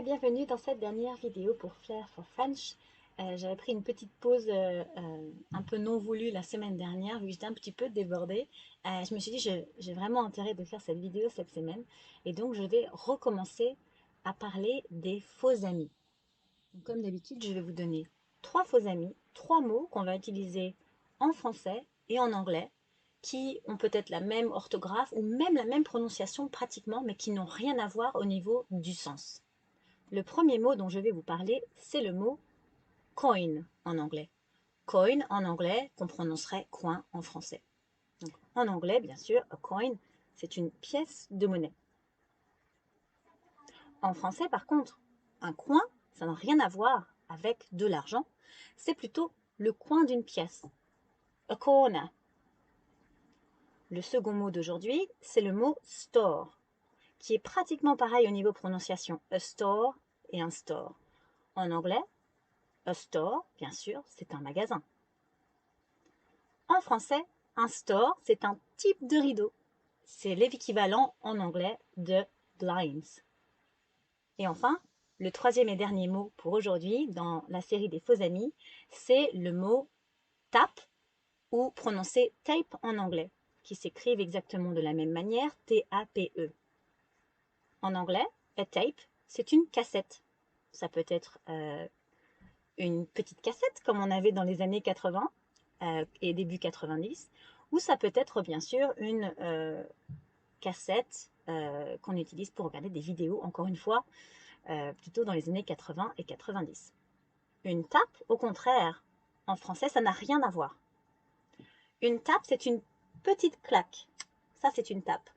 et bienvenue dans cette dernière vidéo pour Flair for French. J'avais pris une petite pause un peu non voulue la semaine dernière vu que j'étais un petit peu débordée. Je me suis dit j'ai vraiment intérêt de faire cette vidéo cette semaine et donc je vais recommencer à parler des faux amis. Donc, comme d'habitude, je vais vous donner trois faux amis, trois mots qu'on va utiliser en français et en anglais qui ont peut-être la même orthographe ou même la même prononciation pratiquement mais qui n'ont rien à voir au niveau du sens. Le premier mot dont je vais vous parler, c'est le mot coin en anglais. Coin en anglais, qu'on prononcerait coin en français. Donc, en anglais, bien sûr, a coin, c'est une pièce de monnaie. En français, par contre, un coin, ça n'a rien à voir avec de l'argent. C'est plutôt le coin d'une pièce. A corner. Le second mot d'aujourd'hui, c'est le mot store, qui est pratiquement pareil au niveau prononciation. A store et un store. En anglais, a store, bien sûr, c'est un magasin. En français, un store, c'est un type de rideau. C'est l'équivalent en anglais de blinds. Et enfin, le troisième et dernier mot pour aujourd'hui dans la série des faux amis, c'est le mot tape ou prononcé tape en anglais, qui s'écrivent exactement de la même manière, T-A-P-E. En anglais, a tape, c'est une cassette. Ça peut être une petite cassette comme on avait dans les années 80 et début 90, ou ça peut être bien sûr une cassette qu'on utilise pour regarder des vidéos, encore une fois, plutôt dans les années 80 et 90. Une tape, au contraire, en français, ça n'a rien à voir. Une tape, c'est une petite claque. Ça, c'est une tape.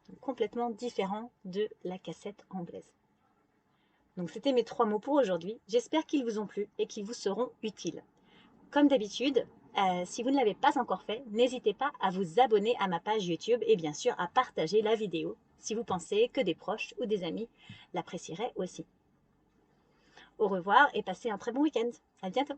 Donc, complètement différent de la cassette anglaise. Donc, c'était mes trois mots pour aujourd'hui. J'espère qu'ils vous ont plu et qu'ils vous seront utiles. Comme d'habitude, si vous ne l'avez pas encore fait, n'hésitez pas à vous abonner à ma page YouTube et bien sûr à partager la vidéo si vous pensez que des proches ou des amis l'apprécieraient aussi. Au revoir et passez un très bon week-end. À bientôt.